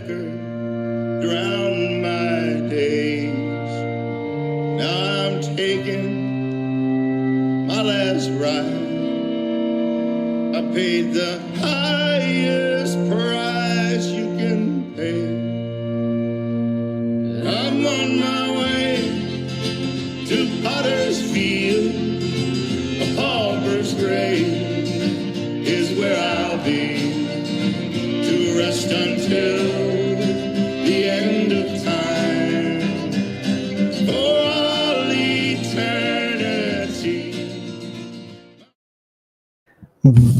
liquor drown my days. Now I'm taking my last ride. I paid the highest price you can pay. I'm on my way to Potter's Field. A pauper's grave is where I'll be, to rest until the end of time, for all eternity.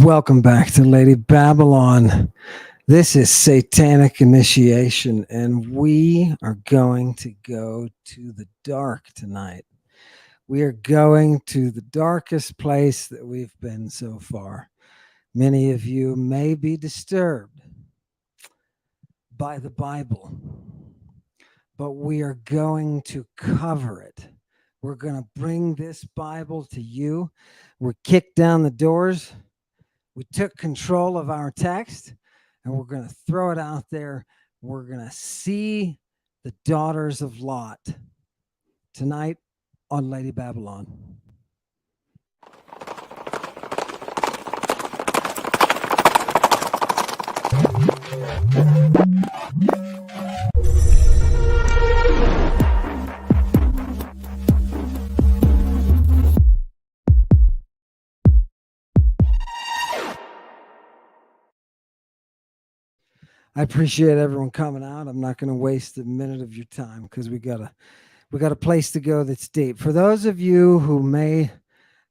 Welcome back to Lady Babylon. This is Satanic Initiation, and we are going to go to the dark tonight. We are going to the darkest place that we've been so far. Many of you may be disturbed by the Bible, but we are going to cover it. We're going to bring this Bible to you. We kicked down the doors. We took control of our text, and we're going to throw it out there. We're going to see the daughters of Lot tonight on Lady Babylon. I appreciate everyone coming out. I'm not going to waste a minute of your time because we got a place to go that's deep. For those of you who may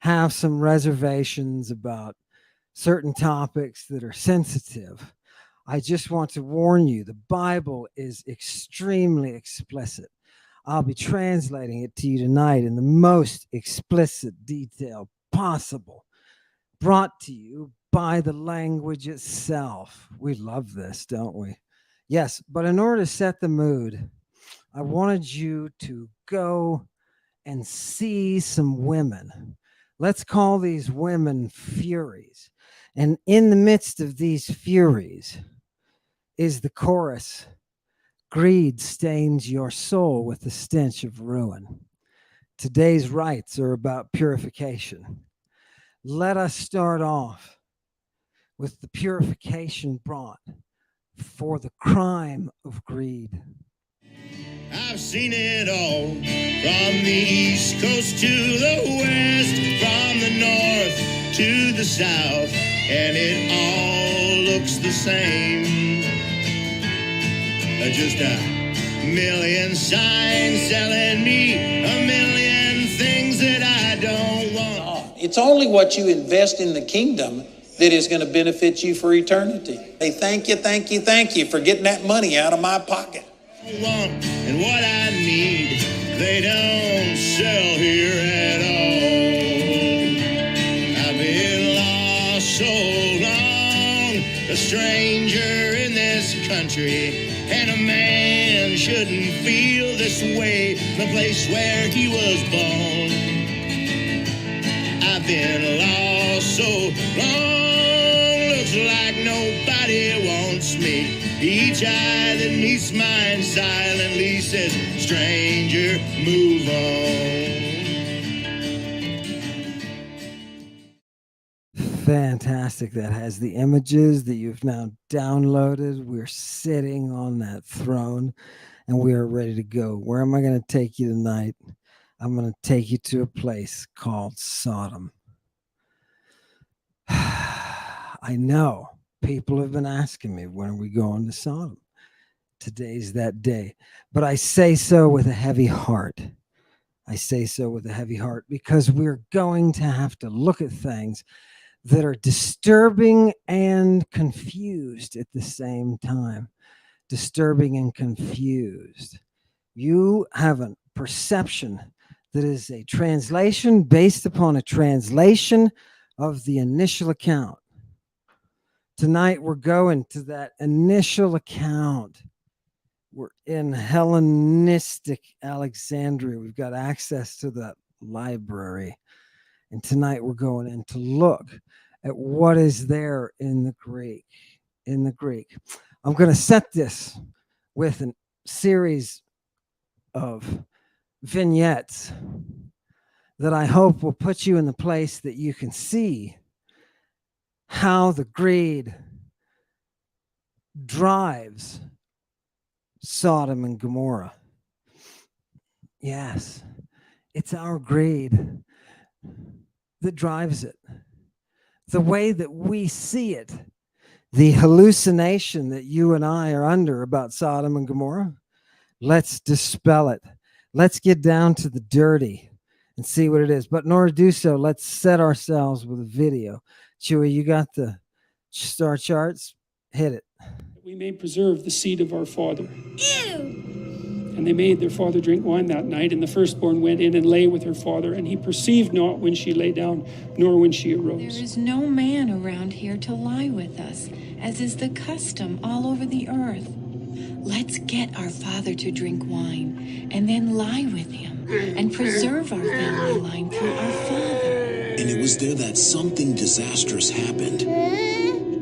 have some reservations about certain topics that are sensitive, I just want to warn you, the Bible is extremely explicit. I'll be translating it to you tonight in the most explicit detail possible, brought to you by the language itself. We love this, don't we? Yes, but in order to set the mood, I wanted you to go and see some women. Let's call these women Furies. And in the midst of these Furies is the chorus, greed stains your soul with the stench of ruin. Today's rites are about purification. Let us start off with the purification brought for the crime of greed. I've seen it all, from the East Coast to the West, from the North to the South, and it all looks the same. Just a million signs telling me a million things that I don't want. It's only what you invest in the kingdom that is going to benefit you for eternity. Hey, thank you for getting that money out of my pocket. Want and what I need, they don't sell here at all. I've been lost so long, a stranger in this country, and a man shouldn't feel this way in the place where he was born. I've been lost so long, looks like nobody wants me. Each eye that meets mine silently says, stranger, move on. Fantastic. That has the images that you've now downloaded. We're sitting on that throne and we are ready to go. Where am I going to take you tonight? I'm going to take you to a place called Sodom. I know people have been asking me, when are we going to Sodom? Today's that day. But I say so with a heavy heart. I say so with a heavy heart because we're going to have to look at things that are disturbing and confused at the same time. Disturbing and confused. You have a perception that is a translation based upon a translation of the initial account. Tonight, we're going to that initial account. We're in Hellenistic Alexandria. We've got access to that library. And tonight, we're going in to look at what is there in the Greek. I'm going to set this with a series of vignettes that I hope will put you in the place that you can see how the greed drives Sodom and Gomorrah. Yes, it's our greed that drives it. The way that we see it, the hallucination that you and I are under about Sodom and Gomorrah, let's dispel it. Let's get down to the dirty and see what it is. But in order to do so, let's set ourselves with a video. Chewy, you got the star charts? Hit it. We may preserve the seed of our father. Ew! And they made their father drink wine that night, and the firstborn went in and lay with her father, and he perceived not when she lay down, nor when she arose. There is no man around here to lie with us, as is the custom all over the earth. Let's get our father to drink wine, and then lie with him, and preserve our family line through our father. And it was there that something disastrous happened.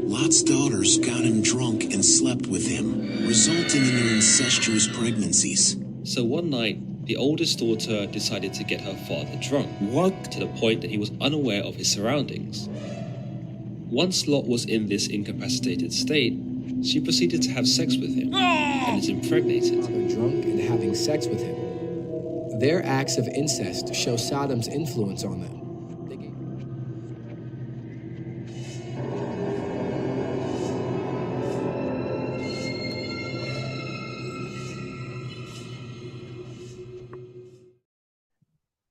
Lot's daughters got him drunk and slept with him, resulting in their incestuous pregnancies. So one night, the oldest daughter decided to get her father drunk. What? To the point that he was unaware of his surroundings. Once Lot was in this incapacitated state, she proceeded to have sex with him and is impregnated. Father drunk and having sex with him. Their acts of incest show Sodom's influence on them.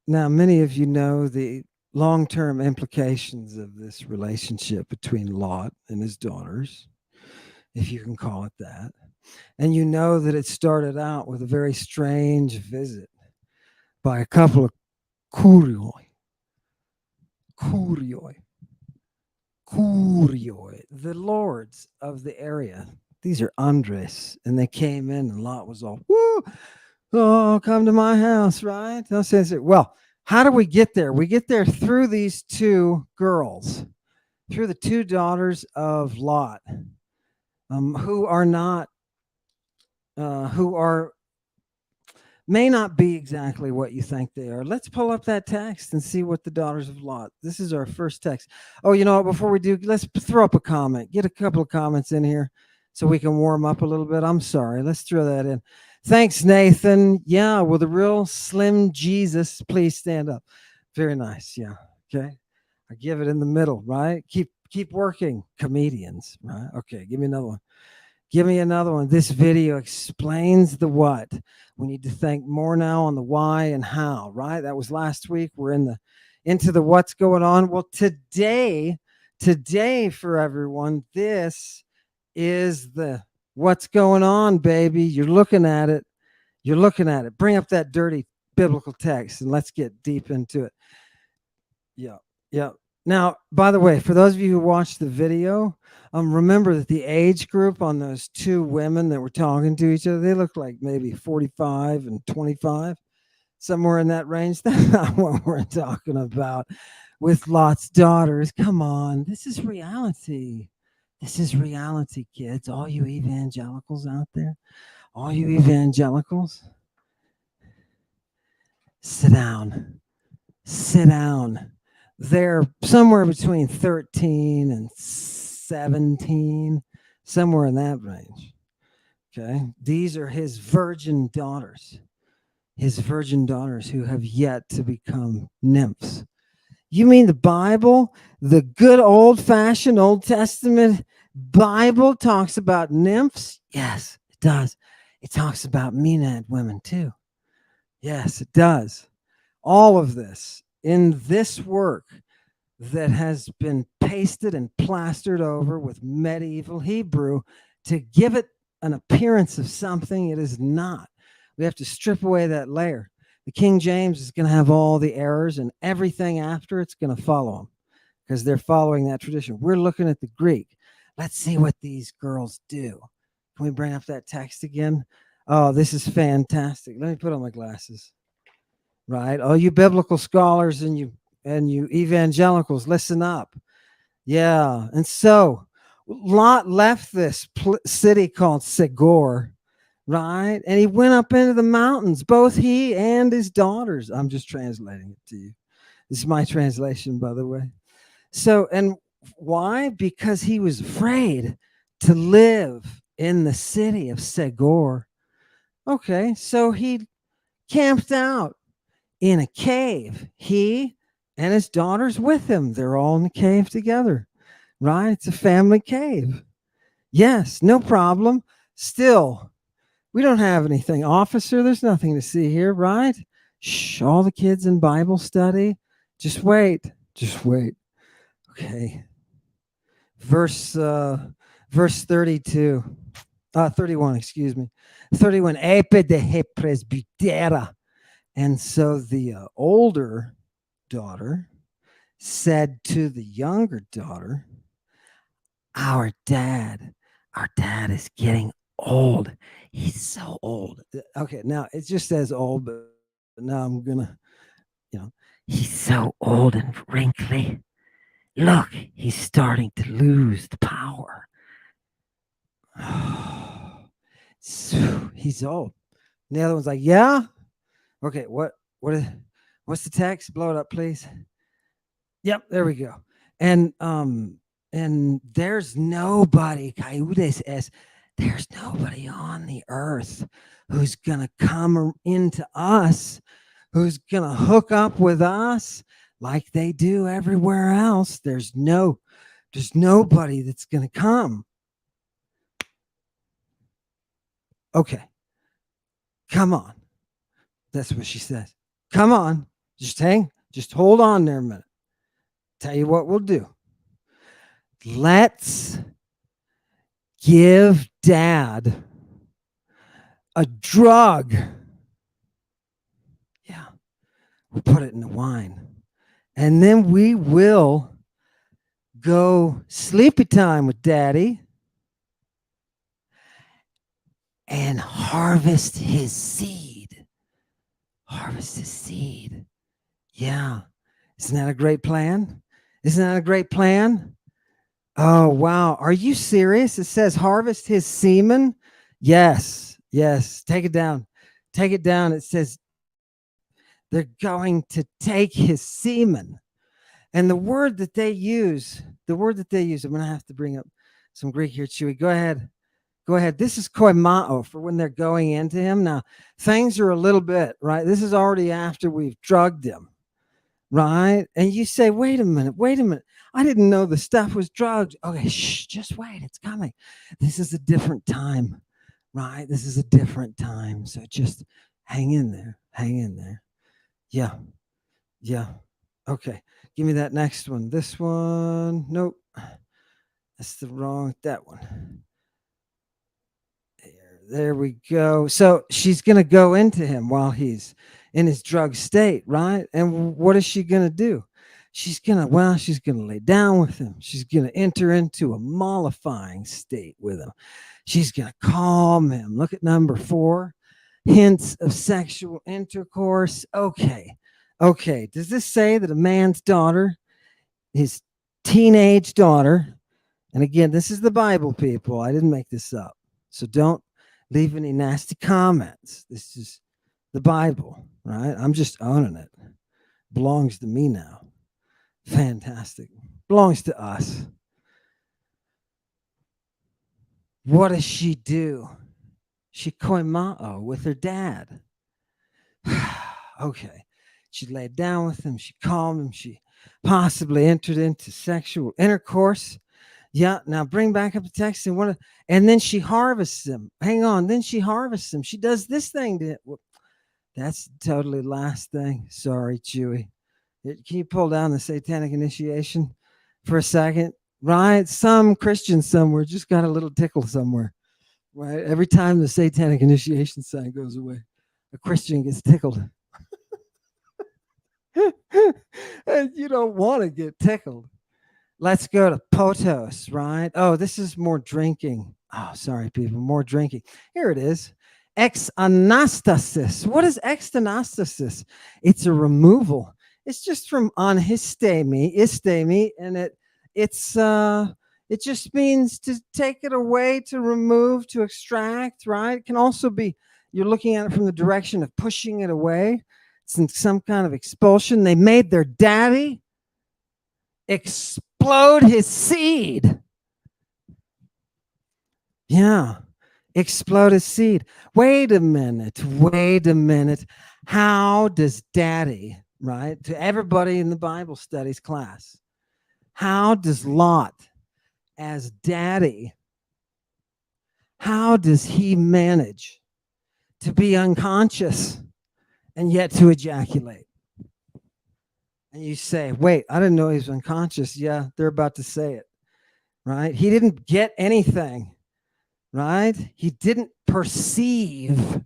Now, many of you know the long-term implications of this relationship between Lot and his daughters, if you can call it that. And you know that it started out with a very strange visit by a couple of kurioi, the lords of the area. These are Andres, and they came in, and Lot was all, woo, oh, come to my house, right? Well, how do we get there? We get there through these two girls, through the two daughters of Lot, who may not be exactly what you think they are. Let's pull up that text and see what the daughters of Lot. This is our first text. Oh, you know what? Before we do, let's throw up a comment. Get a couple of comments in here so we can warm up a little bit. I'm sorry. Let's throw that in. Thanks, Nathan. Yeah, well, the real Slim Jesus, please stand up. Very nice. Yeah. Okay. I give it in the middle, right? Keep working, comedians, right? Okay, give me another one. Give me another one. This video explains the what. We need to think more now on the why and how, right? That was last week. We're into the what's going on. Well, today for everyone, this is the what's going on, baby. You're looking at it. Bring up that dirty biblical text and let's get deep into it. Yeah. Now, by the way, for those of you who watched the video, remember that the age group on those two women that were talking to each other, they look like maybe 45 and 25, somewhere in that range. That's not what we're talking about with Lot's daughters. Come on, this is reality. This is reality, kids. All you evangelicals out there, sit down. They're somewhere between 13 and 17, somewhere in that range. Okay. These are his virgin daughters who have yet to become nymphs. You mean the Bible, the good old-fashioned Old Testament Bible talks about nymphs? Yes, it does. It talks about Menad women too. Yes, it does. All of this in this work that has been pasted and plastered over with medieval Hebrew to give it an appearance of something it is not. We have to strip away that layer. The King James is going to have all the errors, and everything after it's going to follow them because they're following that tradition. We're looking at the Greek. Let's see what these girls do. Can we bring up that text again? Oh, this is fantastic. Let me put on my glasses. Right? Oh, you biblical scholars and you evangelicals, listen up. Yeah. And so Lot left this city called Segor, right? And he went up into the mountains, both he and his daughters. I'm just translating it to you. This is my translation, by the way. So, and why? Because he was afraid to live in the city of Segor. Okay, so he camped out in a cave. He and his daughters with him. They're all in the cave together, right? It's a family cave. Yes, no problem. Still, we don't have anything. Officer, there's nothing to see here, right? Shh, all the kids in Bible study. Just wait. Just wait. Okay. Verse 32. 31, excuse me. 31. Epe de he presbytera. And so the older daughter said to the younger daughter, our dad is getting old. He's so old. Okay, now it just says old, but now I'm gonna, he's so old and wrinkly. Look, he's starting to lose the power. He's old. And the other one's like, yeah. Okay, what's the text? Blow it up, please. Yep, there we go. And there's nobody, there's nobody on the earth who's gonna come into us, who's gonna hook up with us like they do everywhere else. There's nobody that's gonna come. Okay, come on. That's what she says. Come on, just hold on there a minute. Tell you what we'll do. Let's give dad a drug. Yeah, we'll put it in the wine. And then we will go sleepy time with daddy and harvest his seed. Harvest his seed. Yeah. Isn't that a great plan? Isn't that a great plan? Oh, wow. Are you serious? It says harvest his semen. Yes. Take it down. Take it down. It says they're going to take his semen. And the word that they use, I'm going to have to bring up some Greek here, Chewy. Go ahead. This is koimao for when they're going into him. Now, things are a little bit, right? This is already after we've drugged him, right? And you say, wait a minute. I didn't know the stuff was drugged. Okay, shh, just wait. It's coming. This is a different time, right? This is a different time. So just hang in there. Yeah. Okay, give me that next one. This one. Nope. That's that one. There we go. So she's going to go into him while he's in his drug state, right? And what is she going to do? She's going to lay down with him. She's going to enter into a mollifying state with him. She's going to calm him. Look at number 4. Hints of sexual intercourse. Okay. Does this say that a man's daughter, his teenage daughter, and again, this is the Bible, people. I didn't make this up. So don't leave any nasty comments. This is the Bible, right? I'm just owning it. Belongs to me now. Fantastic. Belongs to us. What does she do? She koimao with her dad. Okay. She laid down with him. She calmed him. She possibly entered into sexual intercourse. Yeah. Now bring back up the text and then she harvests him. Hang on. Then she harvests him. She does this thing to him. That's totally last thing. Sorry, Chewy. Can you pull down the satanic initiation for a second? Right? Some Christian somewhere just got a little tickle somewhere. Right? Every time the satanic initiation sign goes away, a Christian gets tickled. And you don't want to get tickled. Let's go to potos, right? Oh, this is more drinking. Oh, sorry, people, more drinking. Here it is. Exanastasis. What is exanastasis? It's a removal. It's just from anhistemi, istemi, and It just means to take it away, to remove, to extract, right? It can also be, you're looking at it from the direction of pushing it away. It's some kind of expulsion. They made their daddy explode his seed. Yeah, explode his seed. Wait a minute. How does daddy, right? To everybody in the Bible studies class, how does Lot, as daddy, how does he manage to be unconscious and yet to ejaculate? And you say, wait, I didn't know he was unconscious. Yeah, they're about to say it, right? He didn't get anything, right? He didn't perceive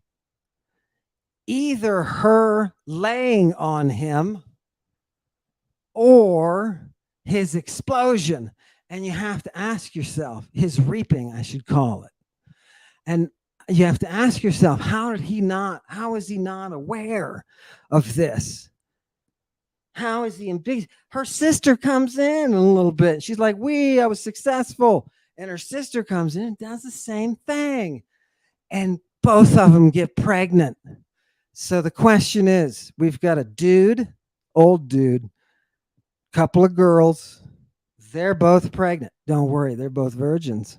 either her laying on him or his explosion. And you have to ask yourself, his reaping, I should call it. And you have to ask yourself, how is he not aware of this? How is he in big? Her sister comes in a little bit. She's like, I was successful. And her sister comes in and does the same thing. And both of them get pregnant. So the question is, we've got a dude, old dude, couple of girls. They're both pregnant. Don't worry, they're both virgins.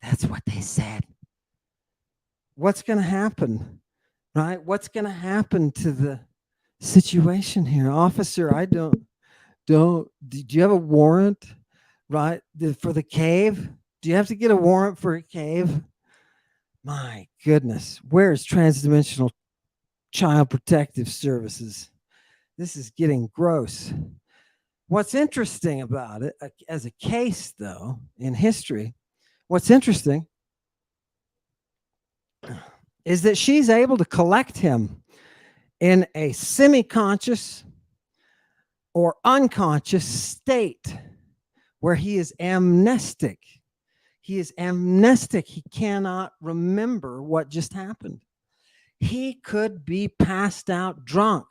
That's what they said. What's going to happen, right? What's going to happen to the situation here? Officer, do you have a warrant, right, for the cave? Do you have to get a warrant for a cave? My goodness, where's Transdimensional Child Protective Services? This is getting gross. What's interesting about it, as a case, though, in history, what's interesting is that she's able to collect him in a semi-conscious or unconscious state where he is amnestic. He is amnestic. He cannot remember what just happened. He could be passed out drunk.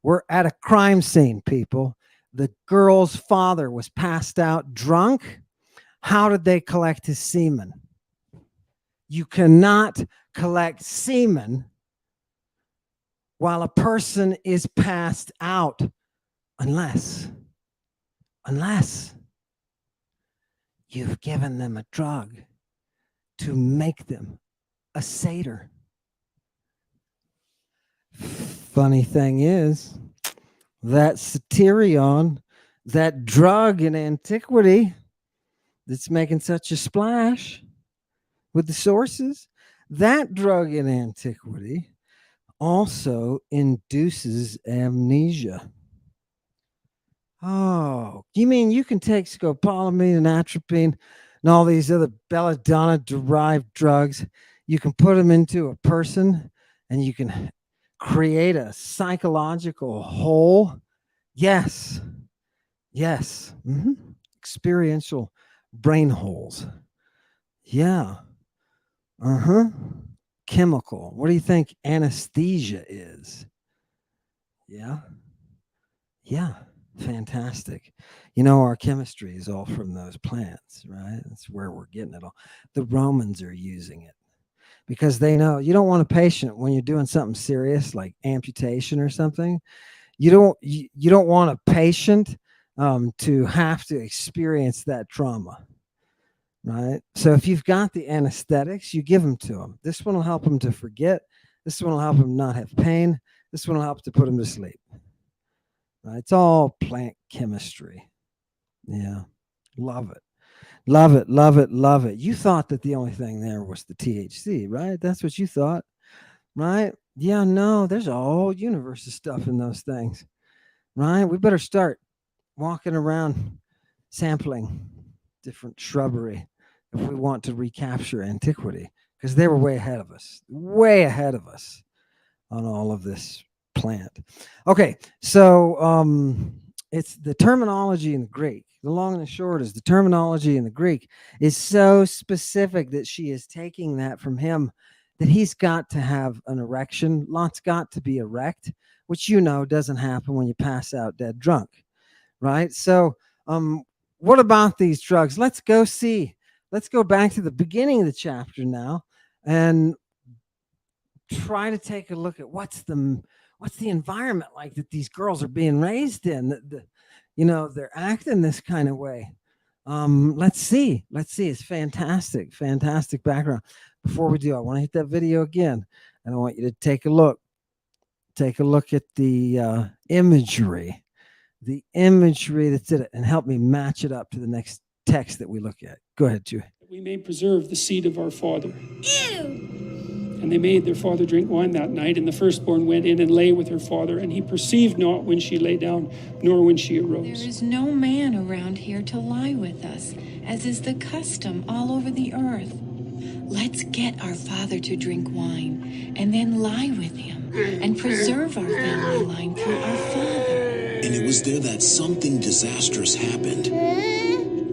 We're at a crime scene, people. The girl's father was passed out drunk. How did they collect his semen? You cannot collect semen while a person is passed out unless you've given them a drug to make them a satyr. Funny thing is, that satyrion, that drug in antiquity that's making such a splash with the sources, that drug in antiquity also induces amnesia. Oh, you mean you can take scopolamine and atropine and all these other belladonna-derived drugs, you can put them into a person and you can create a psychological hole? Yes. Experiential brain holes. Yeah. Chemical. What do you think anesthesia is? Yeah. Fantastic. You know, our chemistry is all from those plants, right? That's where we're getting it all. The Romans are using it because they know you don't want a patient when you're doing something serious like amputation or something. You don't want a patient to have to experience that trauma, right? So if you've got the anesthetics, you give them to them. This one will help them to forget. This one will help them not have pain. This one will help to put them to sleep. Right? It's all plant chemistry. Yeah, love it. You thought that the only thing there was the THC, right? That's what you thought, right? Yeah, no, there's a whole universe of stuff in those things, right? We better start walking around sampling different shrubbery if we want to recapture antiquity, because they were way ahead of us on all of this plant. Okay, so it's the terminology in the Greek. The long and the short is the terminology in the Greek is so specific that she is taking that from him, that he's got to have an erection. Lot's got to be erect, which doesn't happen when you pass out dead drunk, right? So what about these drugs? Let's go see. Let's go back to the beginning of the chapter now and try to take a look at what's the environment like that these girls are being raised in. They're acting this kind of way. Let's see. It's fantastic background. Before we do, I want to hit that video again, and I want you to take a look at the imagery that's in it, and help me match it up to the next text that we look at. Go ahead, Chewie. We may preserve the seed of our father. Ew! And they made their father drink wine that night, and the firstborn went in and lay with her father, and he perceived not when she lay down, nor when she arose. There is no man around here to lie with us, as is the custom all over the earth. Let's get our father to drink wine, and then lie with him, and preserve our family line through our father. And it was there that something disastrous happened.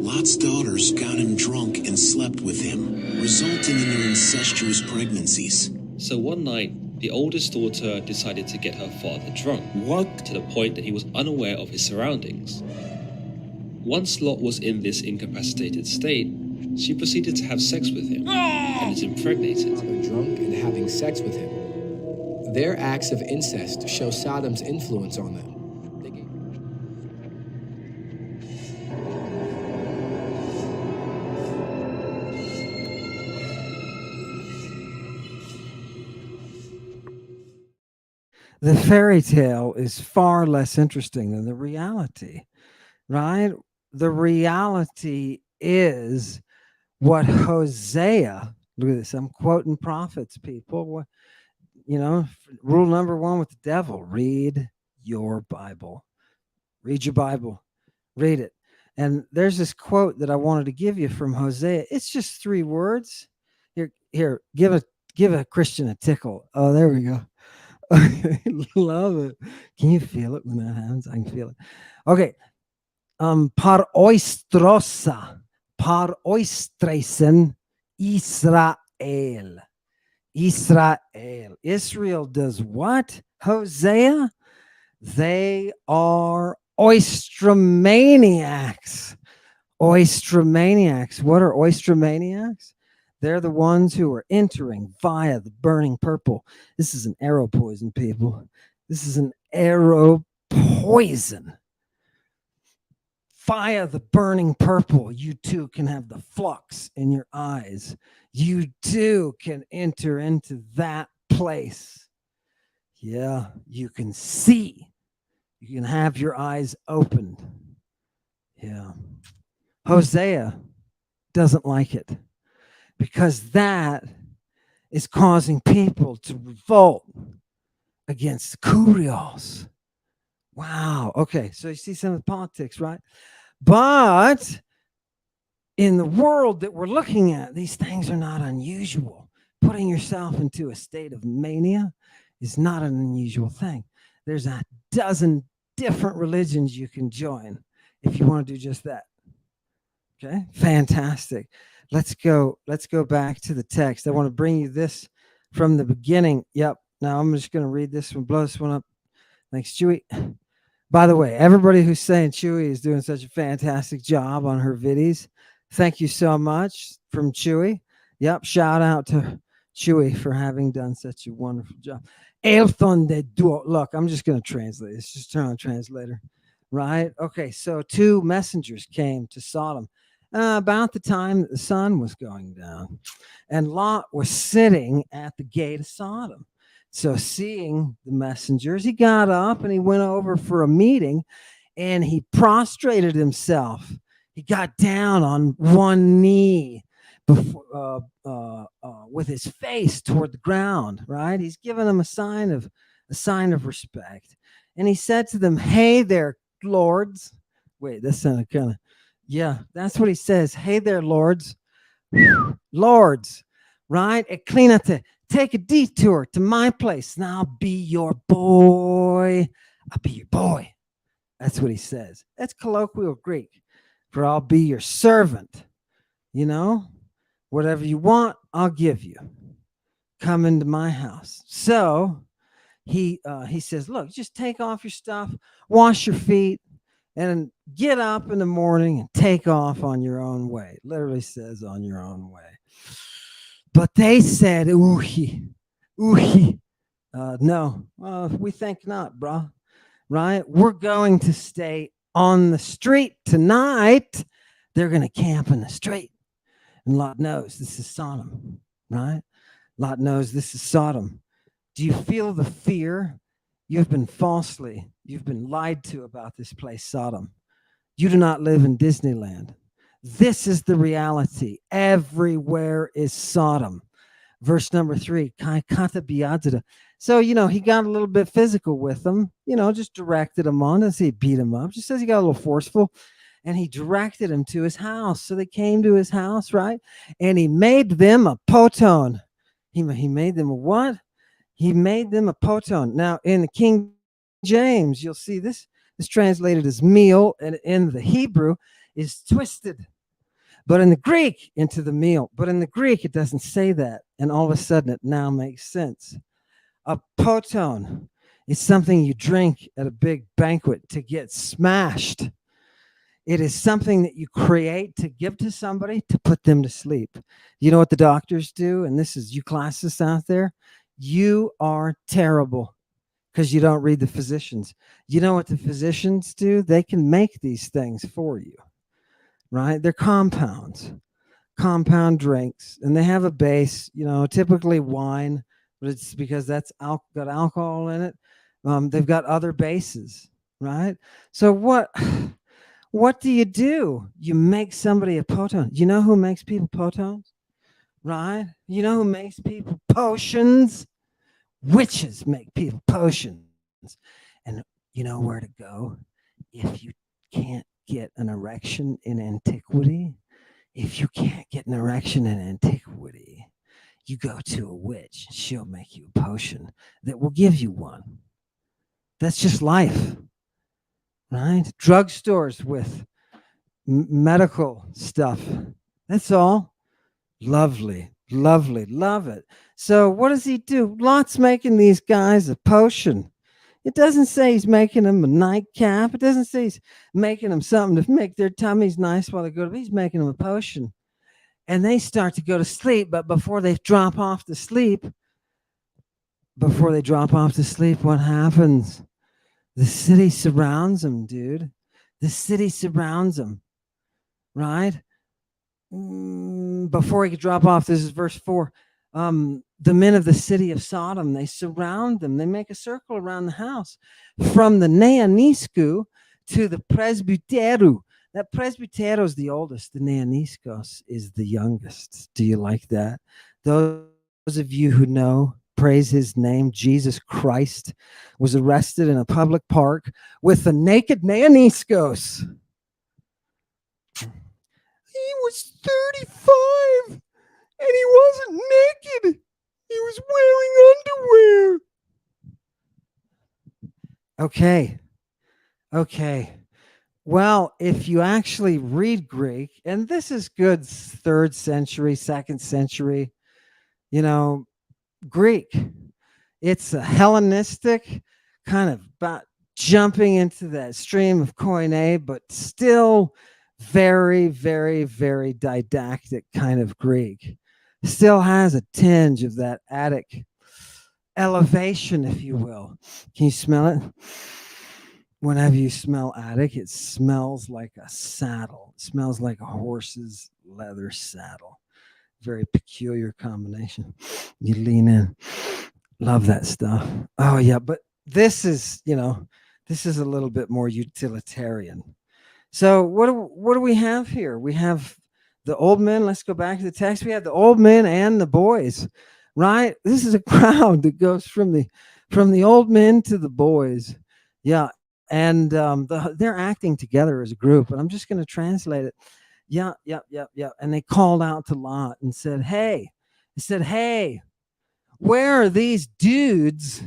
Lot's daughters got him drunk and slept with him, resulting in their incestuous pregnancies. So one night, the oldest daughter decided to get her father drunk. What? To the point that he was unaware of his surroundings. Once Lot was in this incapacitated state, she proceeded to have sex with him and is impregnated. Father drunk and having sex with him. Their acts of incest show Sodom's influence on them. The fairy tale is far less interesting than the reality, right? The reality is what Hosea, look at this, I'm quoting prophets, people. Rule number one with the devil: read your Bible. Read your Bible. Read it. And there's this quote that I wanted to give you from Hosea. It's just 3 words. Here, give a Christian a tickle. Oh, there we go. I love it. Can you feel it when that happens? I can feel it. Okay. Par oistresen Israel. Israel does what? Hosea? They are oystromaniacs. Oystromaniacs. What are oystromaniacs? They're the ones who are entering via the burning purple. This is an arrow poison, people. This is an arrow poison. Via the burning purple, you too can have the flux in your eyes. You too can enter into that place. Yeah, you can see. You can have your eyes opened. Yeah. Hosea doesn't like it, because that is causing people to revolt against the Kurios. Wow. Okay. So you see some of the politics, right? But in the world that we're looking at, these things are not unusual. Putting yourself into a state of mania is not an unusual thing. There's a dozen different religions you can join if you want to do just that. Okay. Fantastic. Let's go back to the text. I want to bring you this from the beginning. Yep. Now I'm just going to read this one, blow this one up. Thanks, Chewie. By the way, everybody who's saying Chewie is doing such a fantastic job on her viddies, thank you so much from Chewie. Yep. Shout out to Chewie for having done such a wonderful job. Look, I'm just going to translate. It's just turn on translator. Right. Okay. So 2 messengers came to Sodom about the time that the sun was going down, and Lot was sitting at the gate of Sodom. So seeing the messengers, he got up and he went over for a meeting, and he prostrated himself. He got down on one knee before, with his face toward the ground, right? He's giving them a sign of respect. And he said to them, "Hey there, lords." Wait, that sounded kind of, yeah, that's what he says. "Hey there, lords." Lords, right? Eklinate. Take a detour to my place, and I'll be your boy. I'll be your boy. That's what he says. That's colloquial Greek for "I'll be your servant." Whatever you want, I'll give you. Come into my house. So he says, "Look, just take off your stuff, wash your feet, and get up in the morning and take off on your own way. It literally says on your own way. But they said, ooh-hee, ooh-hee. No, we think not, bro. Right? We're going to stay on the street tonight. They're going to camp in the street. And Lot knows this is Sodom, right? Lot knows this is Sodom. Do you feel the fear? You've been lied to about this place, Sodom. You do not live in Disneyland. This is the reality. Everywhere is Sodom. Verse number 3, so, he got a little bit physical with them, just directed him on. Doesn't say he beat him up, just says he got a little forceful, and he directed him to his house. So they came to his house, right? And he made them a poton. He made them a what? He made them a poton. Now, in the King James, you'll see this translated as meal, and in the Hebrew is twisted. But in the Greek, into the meal. But in the Greek, it doesn't say that. And all of a sudden, it now makes sense. A poton is something you drink at a big banquet to get smashed. It is something that you create to give to somebody to put them to sleep. You know what the doctors do? And this is you classists out there. You are terrible because you don't read the physicians. You know what the physicians do? They can make these things for you. Right? They're compound drinks, and they have a base, typically wine, but it's because that's got alcohol in it. They've got other bases, right? So what do? You make somebody a poton. You know who makes people potons? Right? You know who makes people potions? Witches make people potions. And you know where to go if you can't get an erection in antiquity. If you can't get an erection in antiquity, you go to a witch. She'll make you a potion that will give you one. That's just life, right? Drugstores with medical stuff. That's all. Lovely, lovely, love it. So what does he do? Lot's making these guys a potion. It doesn't say he's making them a nightcap. It doesn't say he's making them something to make their tummies nice while they go to bed. He's making them a potion. And they start to go to sleep, but before they drop off to sleep, what happens? The city surrounds them, dude. The city surrounds them, right? Before he could drop off, this is verse 4. The men of the city of Sodom, they surround them. They make a circle around the house from the Neaniscu to the Presbyteru. That Presbyteru is the oldest. The Neaniscos is the youngest. Do you like that? Those of you who know, praise his name, Jesus Christ was arrested in a public park with a naked Neaniscos. He was 35 and he wasn't naked. He was wearing underwear. Okay. Well, if you actually read Greek, and this is good 3rd century, 2nd century, Greek, it's a Hellenistic kind of about jumping into that stream of Koine, but still very, very, very didactic kind of Greek. Still has a tinge of that Attic elevation, if you will. Can you smell it? Whenever you smell Attic, it smells like a saddle. It smells like a horse's leather saddle. Very peculiar combination. You lean in. Love that stuff. Oh, yeah. But this is a little bit more utilitarian. So what do we have here? We have the old men. Let's go back to the text. We have the old men and the boys, right? This is a crowd that goes from the old men to the boys. Yeah. And they're acting together as a group. And I'm just going to translate it. Yeah. And they called out to Lot and said, hey, where are these dudes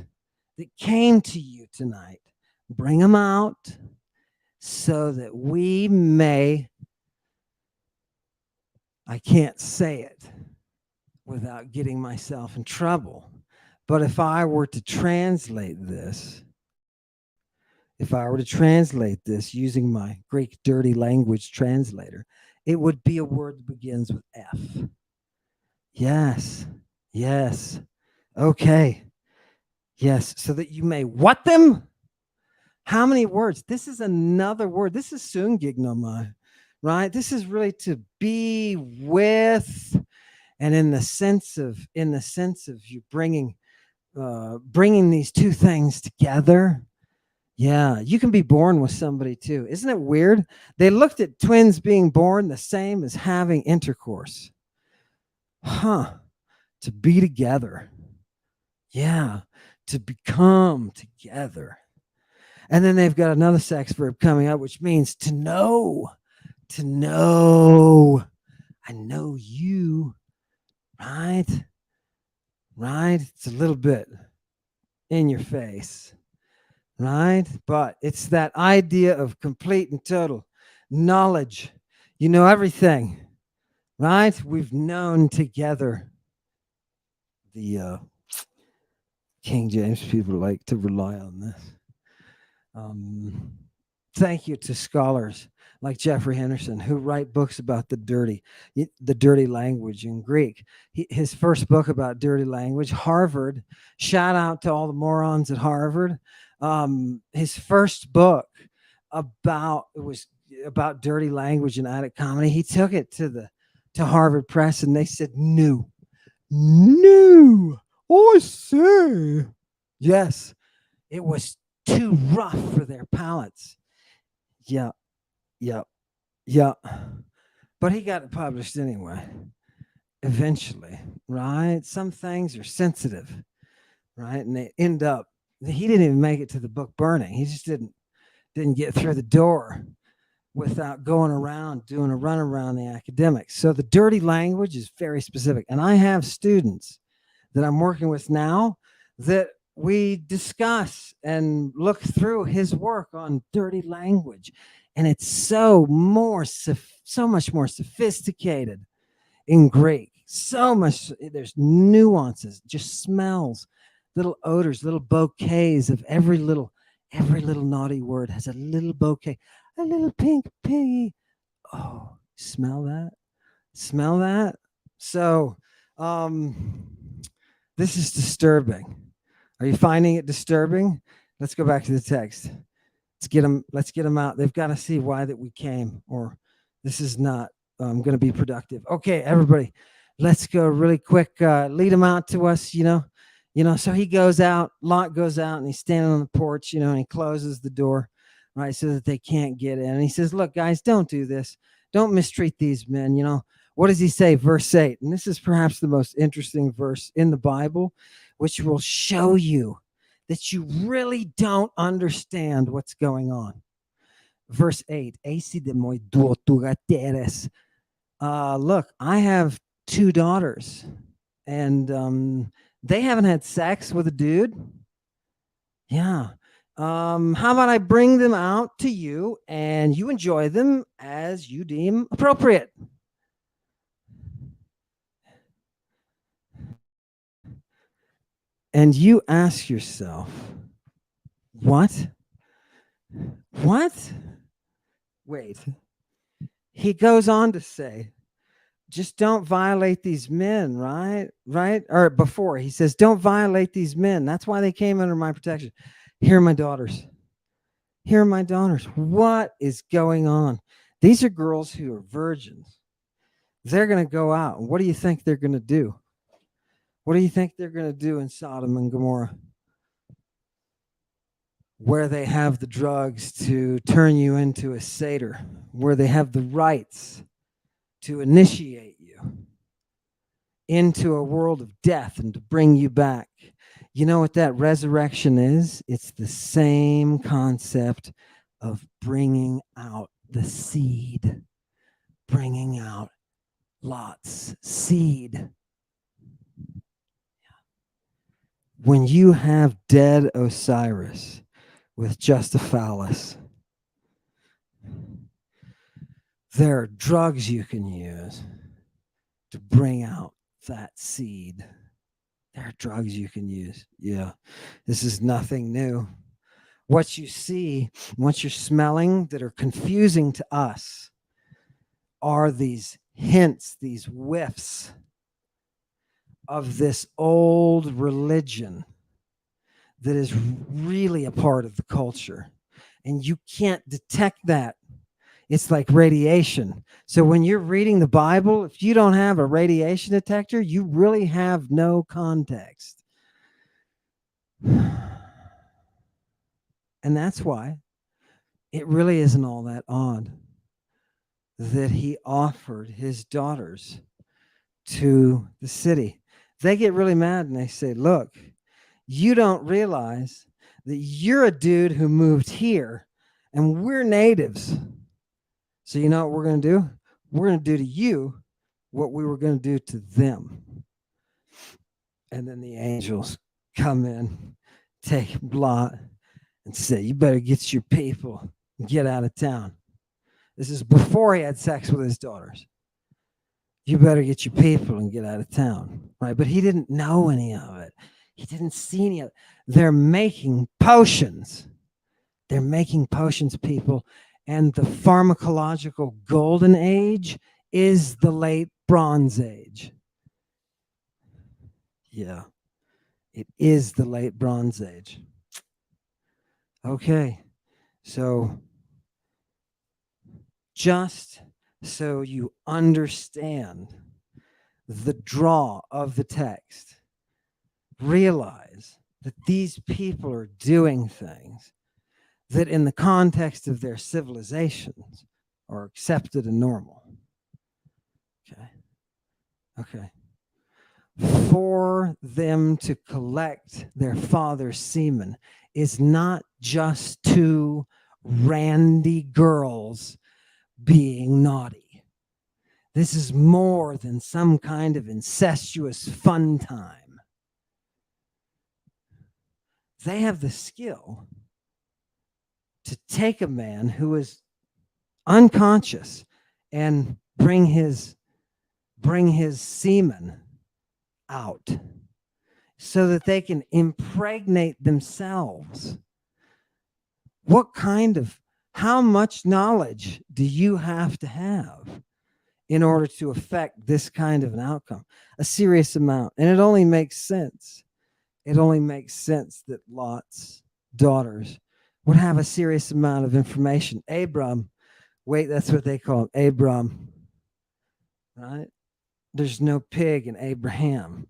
that came to you tonight? Bring them out so that we may, I can't say it without getting myself in trouble, but if I were to translate this, if I were to translate this using my Greek dirty language translator, it would be a word that begins with F. Yes. Yes. Okay. Yes. So that you may what them? How many words? This is another word. This is sungignomai, right? This is really to be with, and in the sense of you bringing these two things together. Yeah, you can be born with somebody too. Isn't it weird? They looked at twins being born the same as having intercourse. Huh. To be together. Yeah, to become together. And then they've got another sex verb coming up, which means to know. To know. I know you. Right? Right? It's a little bit in your face. Right? But it's that idea of complete and total knowledge. You know everything. Right? We've known together. The King James people like to rely on this. Thank you to scholars like Jeffrey Henderson who write books about the dirty language in Greek. His first book about dirty language, Harvard. Shout out to all the morons at Harvard. His first book was about dirty language and addict comedy. He took it to Harvard Press, and they said no. I say yes. It was too rough for their palates. Yeah. But he got it published anyway. Eventually, right? Some things are sensitive, right? And they end up. He didn't even make it to the book burning. He just didn't get through the door without going around doing a run around the academics. So the dirty language is very specific. And I have students that I'm working with now that we discuss and look through his work on dirty language. And it's so much more sophisticated in Greek. So much, there's nuances, just smells, little odors, little bouquets of every little naughty word has a little bouquet, a little pink piggy. Oh, smell that? Smell that? So, this is disturbing. Are you finding it disturbing? Let's go back to the text. Let's get them out. They've got to see why that we came, or this is not going to be productive. Okay, everybody, let's go really quick. Lead them out to us, So he goes out, Lot goes out, and he's standing on the porch, and he closes the door, right, so that they can't get in. And he says, look, guys, don't do this. Don't mistreat these men, What does he say? Verse 8, and this is perhaps the most interesting verse in the Bible, which will show you that you really don't understand what's going on. Verse 8, look, I have 2 daughters, and they haven't had sex with a dude. Yeah. How about I bring them out to you and you enjoy them as you deem appropriate? And you ask yourself, what? Wait. He goes on to say, just don't violate these men, right? Or before, he says, don't violate these men. That's why they came under my protection. Here are my daughters. What is going on? These are girls who are virgins. They're going to go out. And what do you think they're going to do? What do you think they're going to do in Sodom and Gomorrah? Where they have the drugs to turn you into a satyr, where they have the rights to initiate you into a world of death and to bring you back. You know what that resurrection is? It's the same concept of bringing out the seed, bringing out Lot's seed. When you have dead Osiris with just a phallus, there are drugs you can use to bring out that seed. There are drugs you can use. Yeah, this is nothing new. What you see, what you're smelling that are confusing to us are these hints, these whiffs of this old religion that is really a part of the culture. And you can't detect that. It's like radiation. So when you're reading the Bible, if you don't have a radiation detector, you really have no context. And that's why it really isn't all that odd that he offered his daughters to the city. They get really mad and they say, look, you don't realize that you're a dude who moved here and we're natives. So you know what we're going to do? We're going to do to you what we were going to do to them. And then the angels come in, take Lot, and say, you better get your people and get out of town. This is before he had sex with his daughters. You better get your people and get out of town, right? But he didn't know any of it. He didn't see any of it. They're making potions. They're making potions, people. And the pharmacological golden age is the late Bronze Age. Yeah, it is the late Bronze Age. Okay, so just so you understand the draw of the text, realize that these people are doing things that in the context of their civilizations are accepted and normal. Okay. For them to collect their father's semen is not just two randy girls being naughty. This is more than some kind of incestuous fun time. They have the skill to take a man who is unconscious and bring his semen out so that they can impregnate themselves. How much knowledge do you have to have in order to affect this kind of an outcome? A serious amount. And it only makes sense. It only makes sense that Lot's daughters would have a serious amount of information. Abram, that's what they call him, Abram, right? There's no pig in Abraham.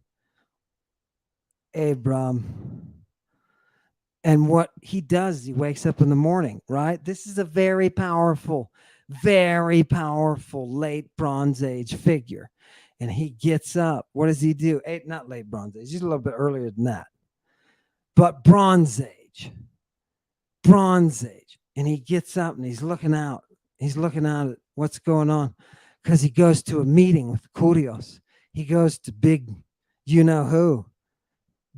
Abram. And what he does, he wakes up in the morning, right? This is a very powerful late Bronze Age figure. And he gets up. What does he do? Not late Bronze Age. He's a little bit earlier than that. But Bronze Age. And he gets up and he's looking out. He's looking out at what's going on because he goes to a meeting with Kurios. He goes to big you-know-who,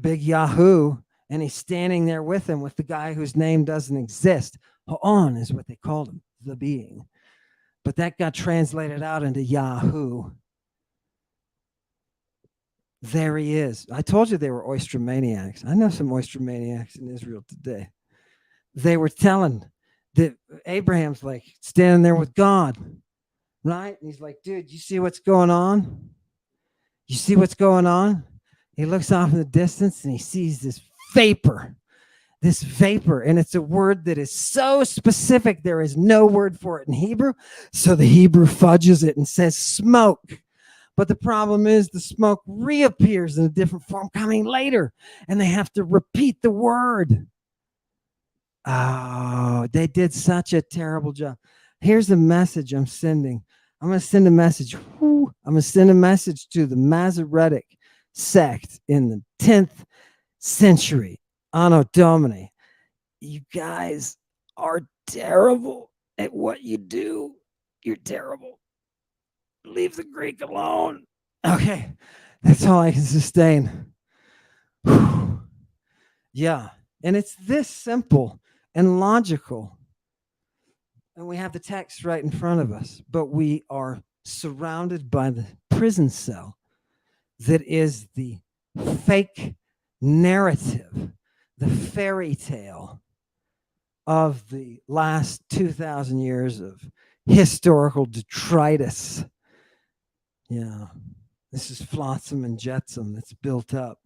big Yahoo, and he's standing there with him with the guy whose name doesn't exist. Ho'on is what they called him, the being. But that got translated out into Yahoo. There he is. I told you they were oyster maniacs. I know some oyster maniacs in Israel today. They were telling that Abraham's like standing there with God, right? And he's like, dude, you see what's going on? You see what's going on? He looks off in the distance and he sees this vapor, and it's a word that is so specific. There is no word for it in Hebrew. So the Hebrew fudges it and says smoke. But the problem is the smoke reappears in a different form coming later, and they have to repeat the word. Oh, they did such a terrible job. Here's the message I'm sending. I'm going to send a message. I'm going to send a message to the Masoretic sect in the 10th century. Anno Domini. You guys are terrible at what you do. You're terrible. Leave the Greek alone. Okay. That's all I can sustain. Whew. Yeah. And it's this simple and logical. And we have the text right in front of us, but we are surrounded by the prison cell that is the fake narrative, the fairy tale of the last 2,000 years of historical detritus. Yeah, this is flotsam and jetsam that's built up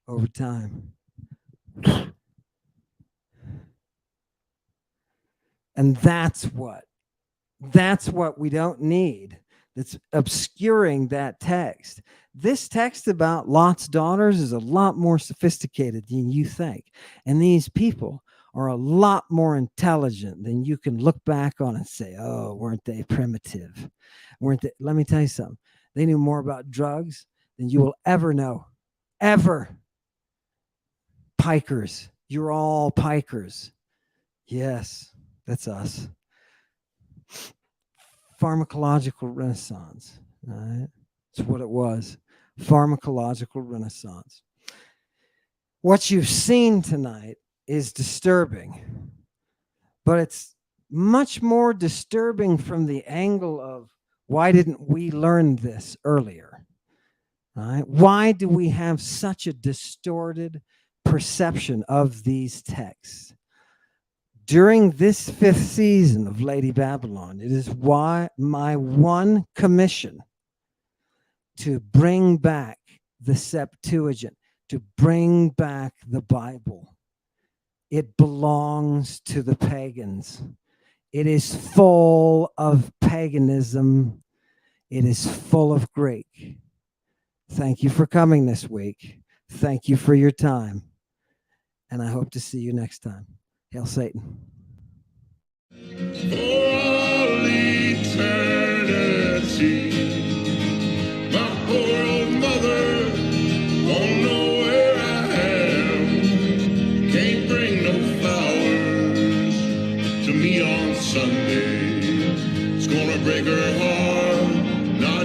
over time. And that's what we don't need, that's obscuring that text. This text about Lot's daughters is a lot more sophisticated than you think. And these people are a lot more intelligent than you can look back on and say, oh, weren't they primitive? Weren't they? Let me tell you something. They knew more about drugs than you will ever know. Ever. Pikers. You're all pikers. Yes, that's us. Pharmacological renaissance. All right? That's what it was. Pharmacological renaissance. What you've seen tonight is disturbing, but it's much more disturbing from the angle of why didn't we learn this earlier? All right? Why do we have such a distorted perception of these texts? During this 5th season of Lady Babylon, it is why my one commission to bring back the Septuagint, to bring back the Bible. It belongs to the pagans. It is full of paganism. It is full of Greek. Thank you for coming this week. Thank you for your time. And I hope to see you next time. Hail Satan. For all eternity.